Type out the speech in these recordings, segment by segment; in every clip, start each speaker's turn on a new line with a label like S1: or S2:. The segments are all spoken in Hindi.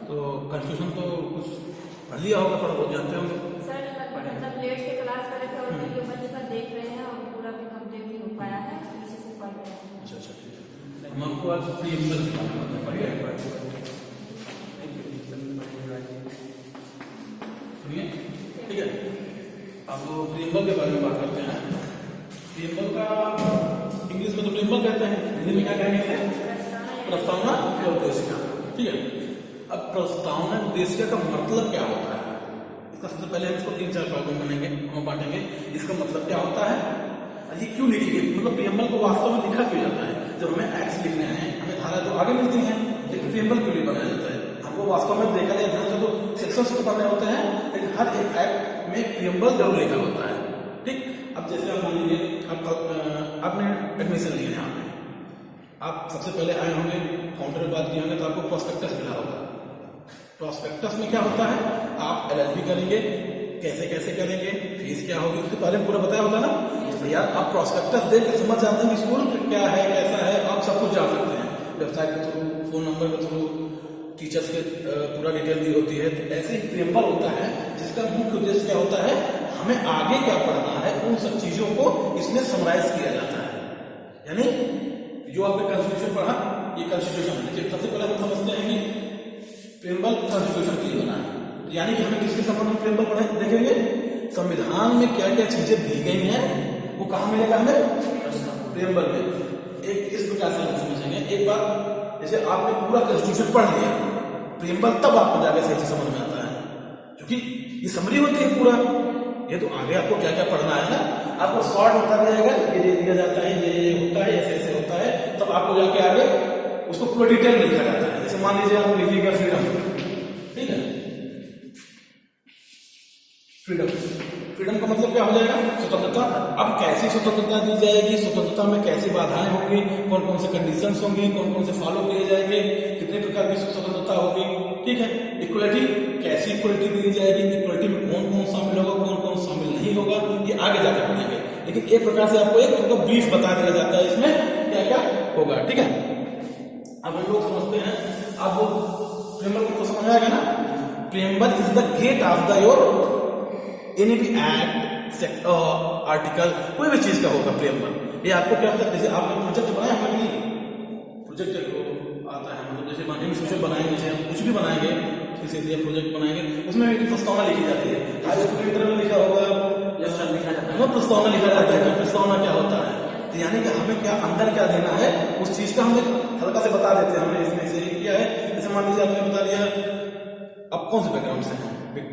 S1: तो कंफ्यूजन तो कुछ पढ़ लिया होगा, थोड़ा बहुत जानते होंगे।
S2: सर मतलब लेट से क्लास कर रहे थे और वीडियो बच्चे का देख रहे हैं और पूरा भी कंप्लीट नहीं हो पाया है, पीछे से पढ़ रहे हैं।
S1: अच्छा अच्छा, ठीक है। हम आपको आज प्रीएम्बल के बारे में बताएंगे। सुनिए, ठीक है। अब प्रीएम्बल के बारे में बात करते हैं। प्रीएम्बल का इंग्लिश में तो प्रीएम्बल कहते हैं, हिंदी में क्या कहेंगे? प्रस्तावना या उद्देशिका। ठीक है। अब प्रस्तावना उद्देशिका का मतलब क्या होता है, इसका सबसे पहले हम इसको 3-4 भागों में बांटेंगे। इसका मतलब क्या होता है, ये क्यों लिखी गई, मतलब प्रीएम्बल को वास्तव में लिखा क्यों जाता है? जब हमें एक्ट्स लिखने हैं, हमें धारा तो आगे मिलती है, लेकिन प्रीएम्बल क्यों नहीं बनाया जाता है? हमको वास्तव में देखा जाए ध्यान से तो सेक्शंस तो पढ़ने होते हैं, लेकिन हर एक एक्ट में प्रीएम्बल जरूर लिखा होता है। ठीक। अब जैसे आप मान लीजिए आपने एडमिशन लिया यहाँ पे, आप सबसे पहले आए होंगे, काउंटर में बात किए होंगे, तो आपको प्रोस्पेक्टस मिला होगा। प्रोस्पेक्टस में क्या होता है, आप एलएलबी करेंगे, कैसे कैसे करेंगे, फीस क्या होगी, उसके बारे में पूरा बताया होता है ना। तो यार आप प्रोस्पेक्टस देख के समझ जाते हैं कि स्कूल क्या है, कैसा है, आप सब कुछ जान सकते हैं। वेबसाइट के थ्रू, फोन नंबर के थ्रू, टीचर्स के पूरा डिटेल दी होती है। तो ऐसे ही प्रीएम्बल होता है, जिसका मुख्य उद्देश्य क्या होता है, हमें आगे क्या पढ़ना है, उन सब चीजों को इसमें समराइज किया जाता है। यानी जो आपने कॉन्स्टिट्यूशन पढ़ा, ये कॉन्स्टिट्यूशन है। लेकिन सबसे पहले हम समझते हैं कि प्रीएम्बल कॉन्स्टिट्यूशन के लिए बना है, यानी कि हमें किसके संबंध में प्रीएम्बल पढ़े देखेंगे, संविधान में क्या क्या चीजें दी गई हैं वो कहाँ मिलेगा हमें, प्रीएम्बल में। एक इस प्रकार से हम समझेंगे। एक बार जैसे आपने पूरा कॉन्स्टिट्यूशन पढ़ लिया, प्रीएम्बल तब आपको जाके सही से समझ में आता है, क्योंकि ये समरी होती है पूरा। ये तो आगे आपको क्या क्या पढ़ना है ना, आपको शॉर्ट होता जाएगा, ये दिया जाता है, ये होता है, ऐसे ऐसे होता है, तब आपको जाके आगे उसको पूरा डिटेल में लिखा जाता है। जैसे मान लीजिए आप लिखिएगा फ्रीडम, ठीक है, फ्रीडम, फ्रीडम का मतलब क्या हो जाएगा, स्वतंत्रता। अब कैसी स्वतंत्रता दी जाएगी, स्वतंत्रता में कैसी बाधाएं होंगी, कौन कौन से कंडीशंस होंगे, कौन कौन से फॉलो किए जाएंगे, कितने प्रकार की स्वतंत्रता होगी। ठीक है। इक्वलिटी, कैसी इक्वलिटी दी जाएगी, इक्वलिटी में कौन कौन शामिल होगा, कौन कौन शामिल नहीं होगा, ये आगे जाकर पढ़ेंगे। लेकिन एक प्रकार से आपको एक तो ब्रीफ बता दिया जाता है इसमें क्या क्या होगा। ठीक है। अब हम लोग समझते हैं, अब प्रीएम्बल को समझ आएगा ना। Preamble is the gate of the your any भी एक्ट, आर्टिकल, कोई भी चीज का होगा प्रीएम्बल। ये आपको क्या होता है, जैसे आपने प्रोजेक्ट बनाया है, प्रोजेक्ट आता है, मतलब जैसे मान लीजिए फ्यूचर बनाएंगे, जैसे हम कुछ भी बनाएंगे, किसी लिए प्रोजेक्ट बनाएंगे, उसमें भी प्रस्तावना लिखी जाती है। आज इंटर में लिखा होगा, लिखा जाता है, प्रस्तावना लिखा जाता है। प्रस्तावना क्या होता है, तो यानी कि हमें क्या अंदर क्या देना है, उस चीज का हमें हल्का से बता देते हैं, हमने इसमें से किया है। जैसे मान लीजिए आपने बता दिया, अब कौन से बैकग्राउंड से है,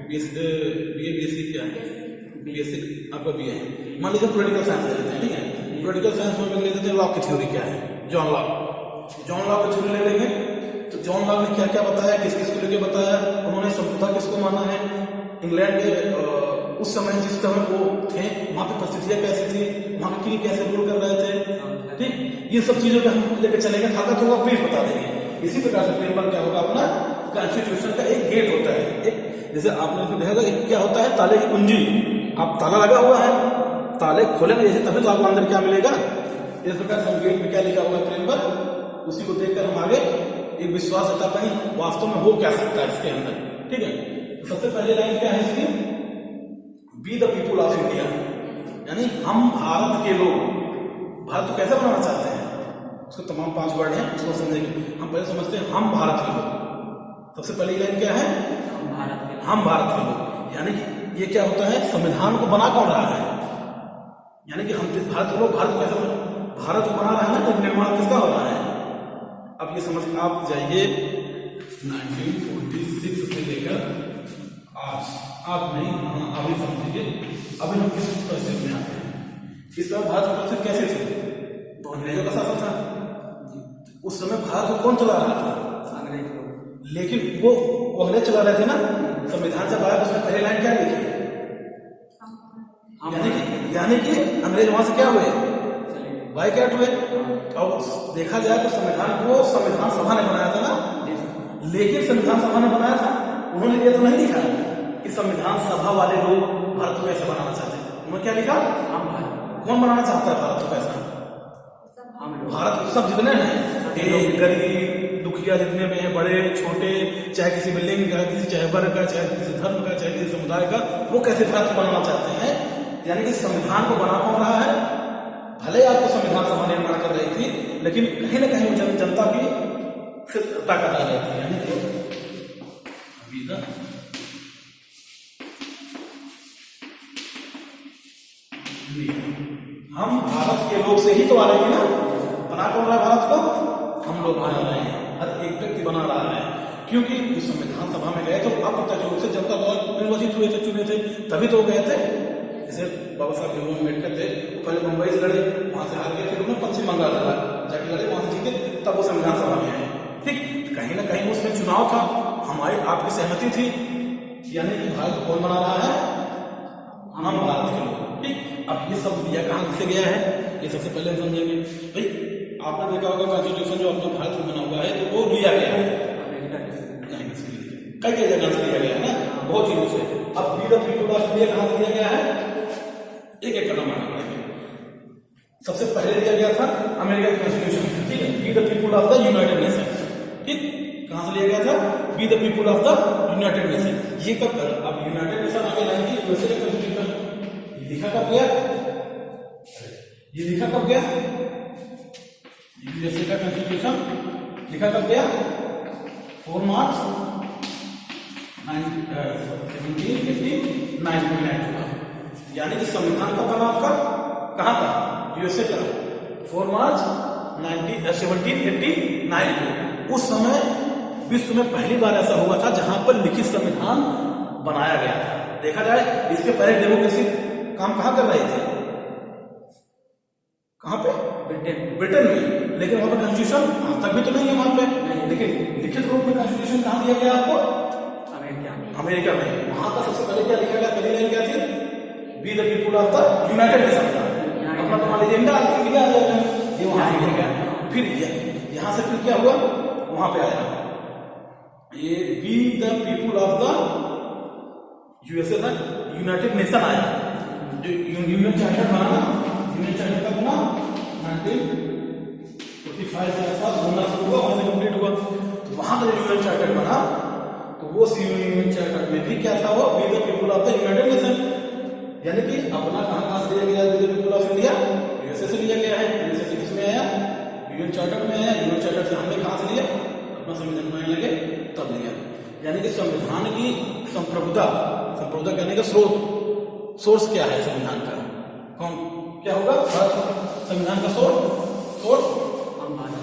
S1: बीएससी क्या है, बीएससी आपका बीए है, मान लीजिए पॉलिटिकल साइंस ले लेते हैं। ठीक है। पॉलिटिकल साइंस में ले लेते हैं लॉ की थ्योरी क्या है, जॉन लॉ की थ्योरी ले लेंगे। तो जॉन लॉ ने क्या क्या बताया, किस किस को लेके बताया, उन्होंने संप्रभुता किसको माना है, इंग्लैंड के उस समय जिस समय वो थे वहां पे परिस्थितियां कैसी थी, वहां के किंग कैसे रूल कर रहे थे। ठीक। ये सब चीजों के हम लेकर चलेंगे, ताकत होगा ब्रीफ बता देंगे। इसी प्रकार से प्रीएम्बल क्या होगा, अपना कॉन्स्टिट्यूशन का एक गेट होता है। एक जैसे आपने देखा एक क्या होता है, ताले की कुंजी, आप ताला लगा हुआ है, ताले खोलेंगे जैसे तभी तो आपको अंदर क्या मिलेगा। इस प्रकार से गेट में क्या लिखा हुआ है प्रीएम्बल, उसी को देखकर हम आगे एक विश्वास होता है कहीं वास्तव में हो क्या सकता है इसके अंदर। ठीक है। तो सबसे पहले लाइन क्या है इसकी, be the people of India, यानी हम भारत के लोग। भारत को कैसे बनाना चाहते हैं, उसके तमाम 5 वर्ड हैं, उसको समझेंगे। हम पहले समझते हैं हम भारत के लोग। सबसे पहली लाइन क्या है, हम भारत के लोग, यानी कि ये क्या होता है, संविधान को बना कौन रहा है, यानी कि हम भारत के लोग। भारत कैसे, भारत को बना रहा है ना, तो निर्माण किसका हो रहा है। अब ये समझ आप जाइए 1946 से लेकर आज, आप नहीं, हाँ अभी समझिए, अभी हम किस परिस्थिति में आते हैं। इस समय भारत की परिस्थिति कैसे थी, तो अंग्रेजों का शासन था। उस समय भारत को कौन चला रहा था, लेकिन वो अंग्रेज चला रहे थे ना। संविधान जब आया उसमें पहली लाइन क्या लिखी, यानी कि अंग्रेज वहां से क्या हुए, बाइकआउट हुए। अब देखा जाए तो संविधान को संविधान सभा ने बनाया था ना, लेकिन संविधान सभा ने बनाया था, उन्होंने ये तो नहीं लिखा कि संविधान सभा वाले लोग भारत को कैसे बनाना चाहते हैं। उन्होंने क्या लिखा, कौन बनाना चाहता है भारत को कैसा, भारत सब जितने हैं, गरीब मुखिया जितने भी हैं, बड़े छोटे, चाहे किसी बिल्डिंग का, किसी चाहे वर्ग का, चाहे किसी धर्म का, चाहे किसी समुदाय का, वो कैसे भारत को बनाना चाहते हैं। यानी कि संविधान को बना कौन रहा है? भले आपको संविधान सभा निर्माण कर रही थी, लेकिन कहीं ना कहीं वो जनता की ताकत आ जाती है। यानी कि अभी ना हम भारत के लोग से ही तो आ रहे हैं ना। बना कौन रहा है भारत को? हम लोग बना रहे हैं, हर एक व्यक्ति बना रहा है। क्योंकि उस संविधान सभा में गए तो अप्रत्यक्ष रूप से जनता द्वारा निर्वाचित हुए थे, चुने थे, तभी तो गए थे। जैसे बाबा साहब भीमराव अम्बेडकर थे, वो पहले मुंबई से लड़े, वहां से हार गए, फिर उन्होंने पश्चिम बंगाल जाके लड़े, वहां से जीते, तब वो संविधान सभा में आए। ठीक, कहीं ना कहीं उसमें चुनाव था, हमारी आपकी सहमति थी। यानी कि भारत को कौन बना रहा है? हम भारत के लोग। ठीक, अब ये सब दिया कहां से गया है, ये सबसे पहले हम समझेंगे। भाई आपने देखा होगा कॉन्स्टिट्यूशन जो अपना भारत में बना हुआ है, तो वो लिया गया है कई कई जगह से लिया गया है ना, बहुत चीजों से। अब we the people of India कहां से लिया गया है? एक एक कदम आगे बढ़ेंगे। सबसे पहले दिया गया था अमेरिका का कॉन्स्टिट्यूशन। ठीक है, we the people of the united nation. ठीक, कहां से लिया गया था? We the people of the united nation. ये कब? अब यूनाइटेड नेशन आगे लाएंगे, यूएसए का कॉन्स्टिट्यूशन लिखा कब गया? ये लिखा कब गया? यूएसए का कॉन्स्टिट्यूशन लिखा कब गया? 4 मार्च 1789। यानी कि संविधान का बना आपका कहां का? यूएसए का 4 मार्च 1789 को। उस समय विश्व में पहली बार ऐसा हुआ था जहां पर लिखित संविधान बनाया गया था। देखा जाए, इसके पहले डेमोक्रेसी काम कहां कर रही थी? कहां पे? ब्रिटेन में। लेकिन वहां पर कॉन्स्टिट्यूशन आज तक भी तो नहीं है वहां पे। लेकिन लिखित रूप में कॉन्स्टिट्यूशन कहां दिया गया आपको? अमेरिका में। वहां का सबसे पहले क्या लिखा गया? पहली लाइन क्या थी? We the people of the united nation था। अपना तुम्हारा एजेंडा इंडिया आ जाएगा, ये वहां से लिखा गया। फिर यहां से फिर क्या हुआ? वहां पे आया ये we the people of the USA था, यूनाइटेड नेशन आया। जो यूनियन चार्टर बना, यूनियन चार्टर का बना 1945 के आसपास बनना शुरू हुआ, वहां से कंप्लीट हुआ। तो वहां का यूनियन चार्टर बना, तो वो यूनियन चार्टर में भी क्या था? वो we the people of the united nation. यानी कि अपना कहां से लिया गया? We the people of India USA से लिया गया है। यूएसए से किसमें आया? यूनियन चार्टर में आया। यूनियन चार्टर से हमने कहां से लिया? अपना संविधान बनाने लगे तब लिया। यानी कि संविधान की संप्रभुता, संप्रभुता कहने का स्रोत, सोर्स क्या है संविधान का? कौन क्या होगा? संविधान का सोर्स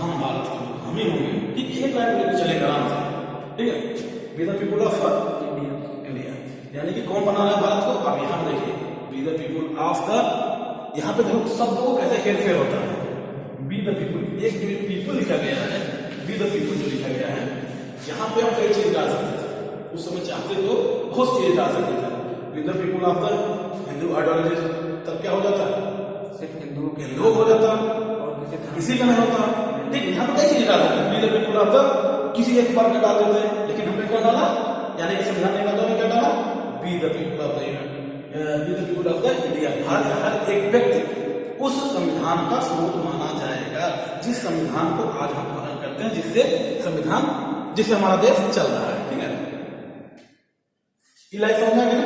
S1: हम भारत के लोग, हम ही होंगे। ठीक, एक लाइन लेकर चलेगा आराम से। ठीक है, we the people of India. यानी कि कौन बना रहा है भारत को? अब यहां देखिए, we the people of the, यहां पे देखो शब्दों को कैसे हेरफेर होता है। वी द पीपल, एक पीपल लिखा गया है, वी द पीपल जो लिखा गया है, यहां पे हम कई चीज डाल सकते थे। उस समय चाहते तो बहुत चीजें डाल सकते थे। We the people of the Hindu ideology, तब क्या हो जाता? सिर्फ हिंदू हो जाता और किसी का नहीं होता। ठीक, यहाँ पे कई चीजें डाल सकते हैं। We the people of the किसी एक बार का डाल देते हैं, लेकिन हमने क्या डाला? यानी कि संविधान निर्माताओं ने क्या डाला? We the people of the India. Bharat का हर एक व्यक्ति उस संविधान का स्रोत माना जाएगा, जिस संविधान को आज हम पालन करते हैं, जिससे हमारा देश चल रहा है। ठीक है, इलाज समझ में आ गया ना?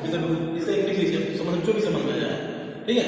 S1: इसका एक लिख लीजिए, समझ जो भी समझ में जाए। ठीक है,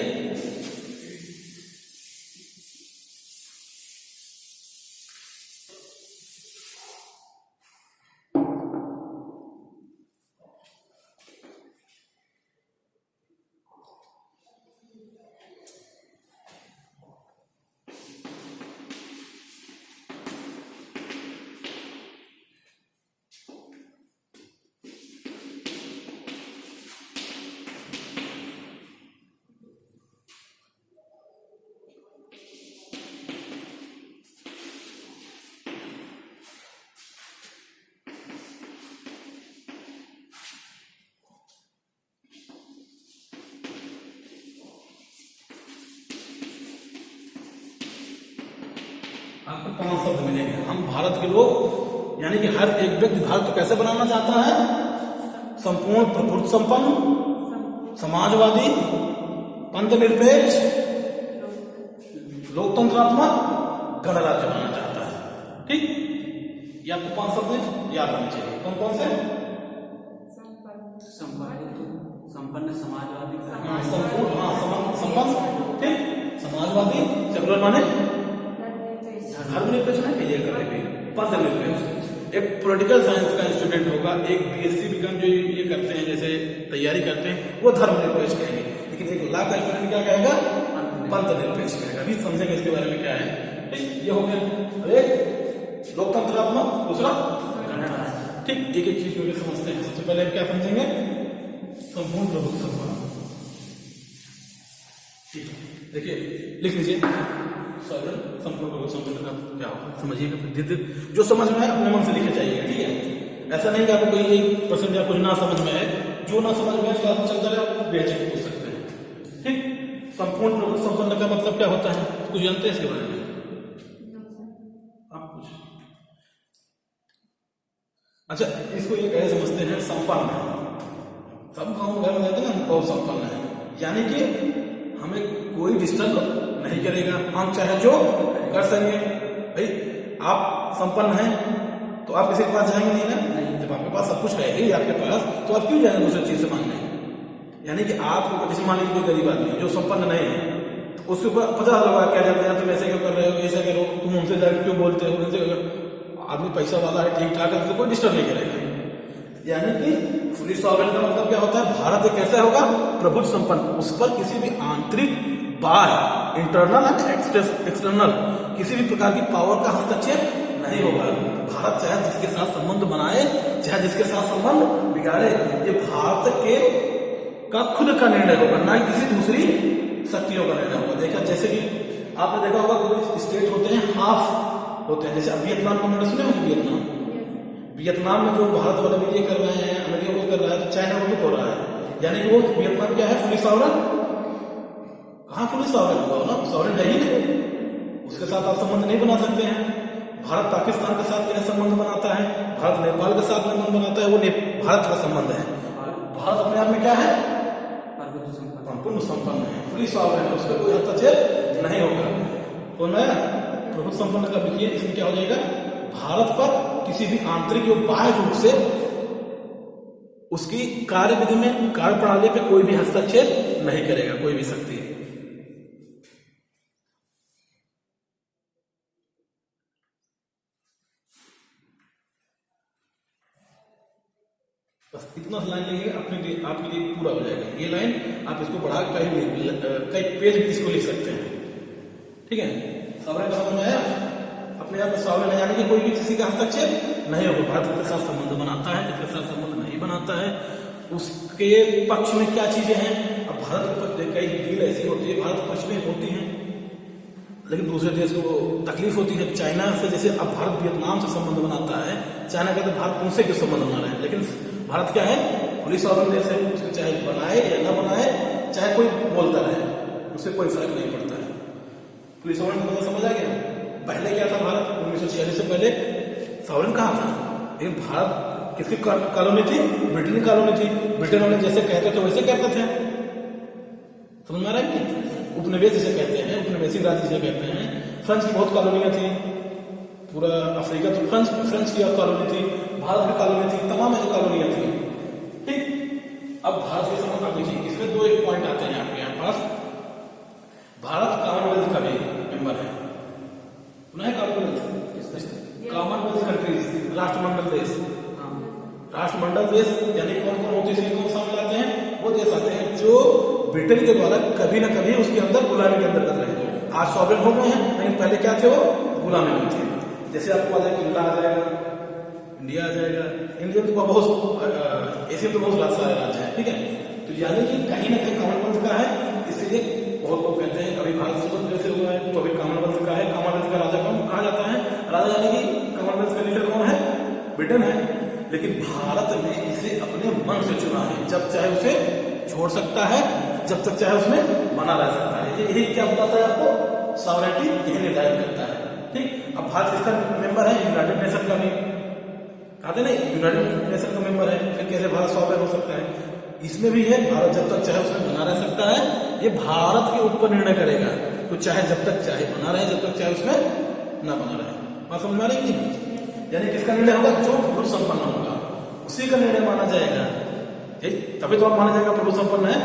S1: आपको 5 शब्द मिलेंगे। हम भारत के लोग, यानी कि हर एक व्यक्ति भारत को कैसे बनाना चाहता है? संपूर्ण प्रभुत्व संपन्न, समाजवादी, पंथनिरपेक्ष, लोकतंत्रात्मक गणराज्य बनाना चाहता है। ठीक, ये आपको 5 शब्द याद होने चाहिए। कौन कौन से?
S3: संपन्न समाजवादी
S1: संपन्न, ठीक, समाजवादी, सेकुलर माने धर्मनिरपेक्ष ना कहिए करने पे, पंथनिरपेक्ष। एक पॉलिटिकल साइंस का स्टूडेंट होगा, एक बीएससी विज्ञान जो ये करते हैं, जैसे तैयारी करते हैं, वो धर्मनिरपेक्ष कहेंगे, लेकिन एक लॉ का स्टूडेंट क्या कहेगा? पंथनिरपेक्ष कहेगा। अभी समझेंगे इसके बारे में क्या है। ठीक, ये हो गया एक लोकतंत्रात्मक, दूसरा ठीक, एक एक चीज को समझते हैं। सबसे पहले हम क्या समझेंगे? संपूर्ण प्रभुत्व। ठीक, देखिए लिख लीजिए संपूर्ण प्रभुत्व का क्या होगा, समझिएगा। जो समझ में है अपने मन से लिखे चाहिए, ठीक है। ऐसा नहीं कि आपको कोई 1% या कुछ ना समझ में है, जो ना समझ में है चलता रहे, आपको बेचैन पूछ सकते हैं। ठीक, संपूर्ण प्रभुत्व संपन्न का मतलब क्या होता है, कुछ जानते हैं इसके बारे में? आप कुछ अच्छा, इसको ये कैसे समझते हैं? संपन्न है, सब गाँव घर में रहते हैं ना, बहुत संपन्न है, यानी कि हमें कोई डिस्टर्ब नहीं करेगा, हम चाहे जो कर सकेंगे। भाई आप संपन्न हैं तो आप किसी के पास जाएंगे नहीं ना, जब आपके पास सब कुछ है ही आपके पास, तो आप क्यों जाएंगे दूसरी चीज से मांगने? यानी कि आपको जैसे मान लीजिए कोई गरीब आदमी जो संपन्न नहीं है, तो उसके ऊपर 50 लोग क्या जाते हैं, तुम ऐसे क्यों कर रहे हो, ऐसा करो, तुम उनसे जाकर क्यों बोलते हो, उनसे आदमी पैसा वाला है, ठीक ठाक है, तो कोई डिस्टर्ब नहीं करेगा। यानी कि फुली सॉवरेन का मतलब क्या होता है? भारत एक कैसा होगा? प्रभुत्व संपन्न, उस पर किसी भी आंतरिक, बाह्य, इंटरनल एंड एक्सटर्नल किसी भी प्रकार की पावर का हस्तक्षेप नहीं होगा। भारत चाहे जिसके साथ संबंध बनाए, चाहे जिसके साथ संबंध बिगाड़े, ये भारत के का खुद का निर्णय होगा, ना कि किसी दूसरी शक्तियों का निर्णय होगा। देखा, जैसे कि आपने देखा होगा कोई स्टेट होते हैं हाफ होते हैं, जैसे अब वियतनाम का मैंने सुने होंगे, वियतनाम में जो भारत वाले भी ये कर रहे हैं, अमेरिका वो कर रहा है, तो चाइना वो भी हो रहा है, यानी कि वो वियतनाम क्या है? Fully sovereign. कहाँ फुली सॉवरेन होगा ना, सॉवरेन है ही नहीं, उसके साथ आप संबंध नहीं बना सकते हैं। भारत पाकिस्तान के साथ क्या संबंध बनाता है, भारत नेपाल के साथ संबंध बनाता है, वो भारत का संबंध है। भारत अपने आप में क्या है? संपूर्ण संपन्न है, फुली सॉवरेन है, उसका कोई हस्तक्षेप नहीं होगा। तो मैं प्रभुत्व संपन्न का लिखिए, इसमें क्या हो जाएगा? भारत पर किसी भी आंतरिक या बाह्य रूप से उसकी कार्य विधि में, कार्य प्रणाली पे कोई भी हस्तक्षेप नहीं करेगा, कोई भी शक्ति। बस इतना लाइन लेंगे, अपने लिए आपके लिए पूरा हो जाएगा। ये लाइन आप इसको बढ़ा कई पेज भी इसको लिख सकते हैं, ठीक है। सॉवरेन का समझ में आया? अपने आप में सॉवरेन है, यानी कि कोई भी किसी का हस्तक्षेप नहीं होगा। भारत के साथ संबंध बनाता है, किसके साथ संबंध नहीं बनाता है, उसके पक्ष में क्या चीजें हैं। अब भारत के पक्ष कई डील ऐसी होती है, भारत पक्ष में होती है, लेकिन दूसरे देश को तकलीफ होती है। चाइना से जैसे अब भारत वियतनाम से संबंध बनाता है, चाइना कहते भारत उनसे क्यों संबंध बना रहे हैं, लेकिन भारत क्या है? फुली सॉवरेन देश है, उसको चाहे बनाए या ना बनाए, चाहे कोई बोलता रहे, उससे कोई फर्क नहीं पड़ता है। पुलिस सॉवरेन का मतलब समझ आ गया? पहले क्या था भारत? 1946 से पहले सॉवरेन कहाँ था? लेकिन भारत किसकी कॉलोनी थी? ब्रिटेन की कॉलोनी थी। ब्रिटेन वाले जैसे कहते थे वैसे कहते थे, समझ में आ रहा है? उपनिवेश जिसे कहते हैं, उपनिवेशिक राज्य जिसे कहते हैं। फ्रेंच की बहुत कॉलोनियां थी, पूरा अफ्रीका तो फ्रेंच की कॉलोनी थी, भारत की कॉलोनी थी, तमाम ऐसी कॉलोनियां थी, ठीक। अब भारत के समझ आप देखिए, इसमें दो एक पॉइंट आते हैं आपके यहाँ पास। भारत कॉमनवेल्थ का भी मेंबर है, सुना है? कॉमनवेल्थ कंट्रीज, राष्ट्रमंडल देश। राष्ट्रमंडल देश यानी कौन कौन होते हैं, कौन शामिल आते हैं? वो देश आते हैं जो ब्रिटेन के द्वारा कभी ना कभी उसके अंदर गुलामी के अंदर रहे। आज सॉवरेन हो गए हैं, लेकिन पहले क्या थे? वो गुलामी में थे। जैसे आपको आ जाएगा इंडिया आ जाएगा, इंडिया आ जाएगा। इंडिया तो बहुत एशिया तो बहुत सारे राज्य है, ठीक है। तो यानी कि कहीं ना कहीं कॉमनवेल्थ का है, इसलिए बहुत लोग कहते हैं कभी भारत स्वतंत्र से हुआ है, तो अभी कॉमनवेल्थ का है। कॉमनवेल्थ का राजा कौन कहा जाता है? राजा यानी कि कॉमनवेल्थ का लीडर कौन है? ब्रिटेन है। लेकिन भारत ने इसे अपने मन से चुना है, जब चाहे उसे छोड़ सकता है, जब तक चाहे उसमें बना रह सकता है। यही क्या बताता है आपको? सॉवरेनिटी यही निर्धारित करता है, ठीक। अब भारत इसका मेंबर है यूनाइटेड नेशन का भी, कहते नहीं यूनाइटेड नेशन का मेंबर है, फिर कैसे भारत सॉवरेन हो सकता है? इसमें भी है, भारत जब तक चाहे उसमें बना रह सकता है, ये भारत के ऊपर निर्णय करेगा। तो चाहे जब तक चाहे बना रहे, जब तक चाहे उसमें ना बना रहे। बात समझ में आ रही है? यानी किसका निर्णय होगा? जो प्रभु संपन्न होगा उसी का निर्णय माना जाएगा। तभी तो आप माना जाएगा प्रभु संपन्न है।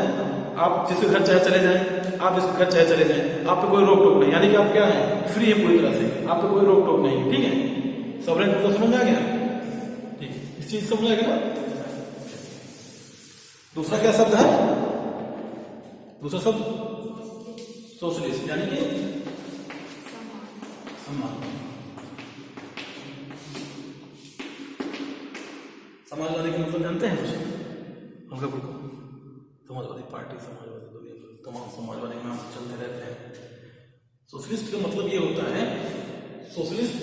S1: आप जिसके घर चाहे चले जाएं, आप जिसके घर चाहे चले जाएं, आप पे कोई रोक टोक नहीं, यानी कि आप क्या है? फ्री है पूरी तरह से, आप पे कोई रोक टोक नहीं है। ठीक है, सॉवरेन तो समझ में आ गया? ठीक है, इस चीज समझ आएगा ना। दूसरा क्या शब्द है? दूसरा शब्द सोशलिस्ट, यानी कि सम्मान। समाजवादी का मतलब जानते हैं कुछ? हम लोग समाजवादी पार्टी, समाजवादी दुनिया, तमाम समाजवादी नाम से चलते रहते हैं। सोशलिस्ट का मतलब ये होता है, सोशलिस्ट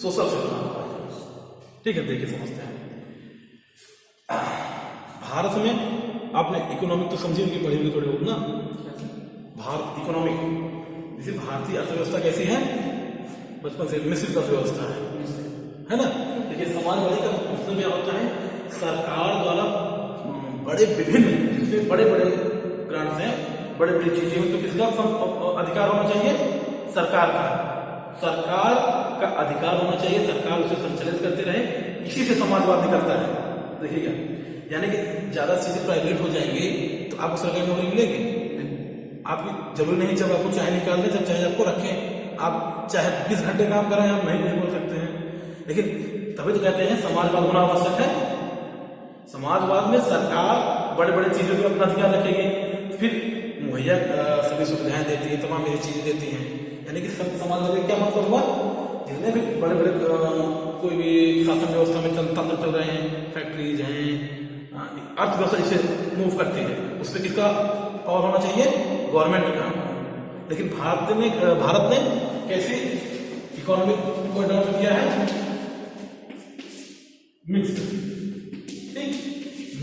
S1: सोशल से बना हुआ है। ठीक है, देखिए समझते हैं। भारत में आपने इकोनॉमिक तो समझी होगी, पढ़ी होगी थोड़ी बहुत ना। भारत इकोनॉमिक, जैसे भारतीय अर्थव्यवस्था कैसी है? बचपन से मिश्रित अर्थव्यवस्था है ना। देखिए समाजवादी का मतलब क्या होता है? सरकार द्वारा बड़े विभिन्न, जिसमें बड़े बड़े ग्रांट्स हैं, बड़े बड़ी चीजें हैं, तो किसका अधिकार होना चाहिए? सरकार का। सरकार का अधिकार होना चाहिए, सरकार उसे संचालित करते रहे, इसी से समाजवाद निकलता है। देखिएगा, यानी कि ज्यादा चीजें प्राइवेट हो जाएंगी तो आपको सरकारी नौकरी मिलेगी? आपकी जरूरी नहीं, जब आपको चाहे निकाल दे, जब चाहे आपको रखें, आप चाहे 20 घंटे काम करें, आप नहीं बोल सकते हैं। लेकिन तभी तो कहते हैं समाजवाद होना आवश्यक है। समाजवाद में सरकार बड़े बड़े चीजों पर अपना अधिकार रखेगी, फिर मुहैया सभी सुविधाएं देती है, तमाम ये चीजें देती हैं। यानी कि समाजवाद का क्या मतलब हुआ? जितने भी बड़े बड़े कोई भी शासन व्यवस्था में तंत्र चल रहे हैं, फैक्ट्रीज हैं, अर्थव्यवस्था जिसे मूव करती है, उस पर किसका पावर होना चाहिए? गवर्नमेंट का। लेकिन भारत ने कैसी इकोनॉमिक को अडॉप्ट किया है? मिक्स्ड। ठीक,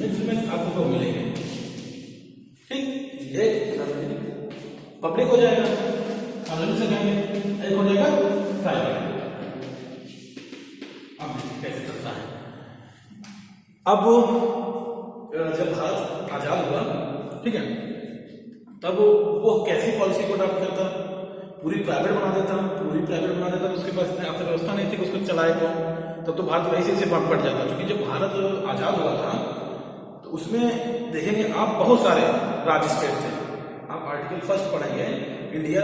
S1: मिक्स में आपको तो मिलेंगे। ठीक, ये पब्लिक हो जाएगा, सार्वजनिक से कहेंगे, एक हो जाएगा प्राइवेट। अब कैसे चलता है? अब जब भारत आजाद हुआ, ठीक है, तब वो कैसी पॉलिसी को अडॉप्ट करता? पूरी प्राइवेट बना देता, तो उसके पास इतनी अर्थव्यवस्था नहीं थी कि उसको चलाए को, तब तो भारत ऐसे से बढ़ जाता। क्योंकि जब भारत आजाद हुआ था तो उसमें देखेंगे आप बहुत सारे राज्य स्टेट थे। आप आर्टिकल फर्स्ट पढ़ेंगे, India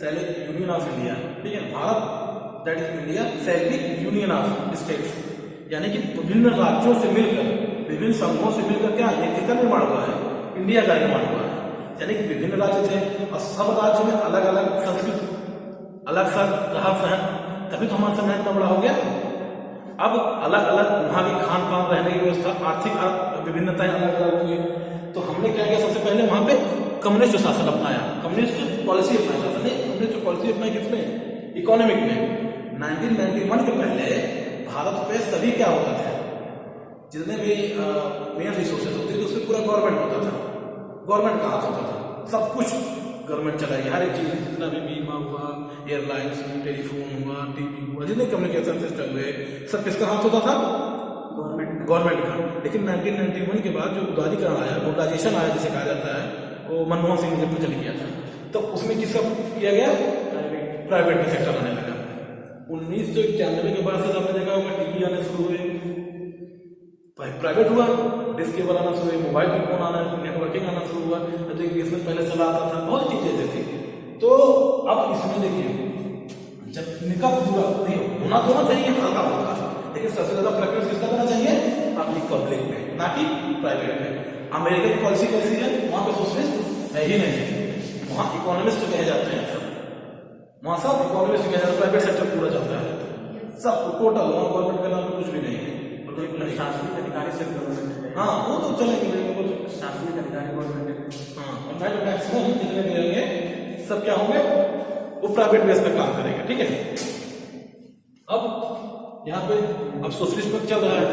S1: shall be union of India. ठीक है, Bharat that is India shall be union of states, यानी कि विभिन्न राज्यों से मिलकर, विभिन्न संघों से मिलकर क्या ये किसका निर्माण हुआ है? इंडिया का निर्माण हुआ है। यानी कि विभिन्न राज्य थे और सब राज्य में अलग अलग संस्कृति, अलग सा रहा सहन, तभी तो हमारा समाज इतना बड़ा हो गया। अब अलग अलग वहां की खान पान, रहने की व्यवस्था, आर्थिक विभिन्नताएं अलग अलग होंगी। तो हमने क्या किया? सबसे पहले वहां पे कम्युनिस्ट शासन अपनाया, कम्युनिस्ट पॉलिसी अपनाया। कम्युनिस्ट पॉलिसी अपनाई किसमें? इकोनॉमिक में। 1991 के पहले भारत पे सभी क्या होता था? जितने भी मेन रिसोर्सेज होते थे उसमें पूरा गवर्नमेंट होता था, गवर्नमेंट का हाथ होता था, सब कुछ गवर्नमेंट चलाएगी। हर एक चीज, जितना भी बीमा हुआ, एयरलाइंस में, टेलीफोन हुआ, टीवी हुआ, जितने कम्युनिकेशन सिस्टम हुए, सब किसका हाथ होता था? गवर्नमेंट का। लेकिन 1991 के बाद जो उदारीकरण आया, ग्लोबलाइजेशन आया जिसे कहा जाता है, वो मनमोहन सिंह ने चल किया था, तो उसमें किसका किया गया? प्राइवेट का सेक्टर आने लगा। 1991 के बाद से आपने देखा होगा टीवी आने शुरू हुए, प्राइवेट हुआ, डिस्क केबल आना शुरू हुई, मोबाइल में फोन आना, नेटवर्किंग आना शुरू हुआ। तो इसमें पहले चला आता था, बहुत चीजें ऐसे थी। तो अब इसमें देखिए, जब निकाल पूरा नहीं होना तो होना चाहिए, हल्का होगा, लेकिन सबसे ज्यादा प्रेफरेंस किसका करना चाहिए? पब्लिक में, ना कि प्राइवेट में। अमेरिका की पॉलिसी कैसी है? वहां पे सोशलिस्ट है ही नहीं, वहां इकोनॉमिस्ट कहे जाते हैं सब, वहां सब इकोनॉमिस्ट कहे जाते हैं, प्राइवेट सेक्टर पूरा चलता है सब टोटल, वहां गवर्नमेंट के नाम पे कुछ भी नहीं है।
S3: शासनिक अधिकारी से गवर्नमेंट,
S1: हाँ वो तो चलेंगे,
S3: शासनिक अधिकारी गवर्नमेंट।
S1: हाँ, मैक्सिमम जितने भी रहेंगे सब क्या होंगे? वो प्राइवेट बेस पे काम करेंगे। ठीक है, अब यहाँ पे अब सोशलिस्ट में चल रहा है।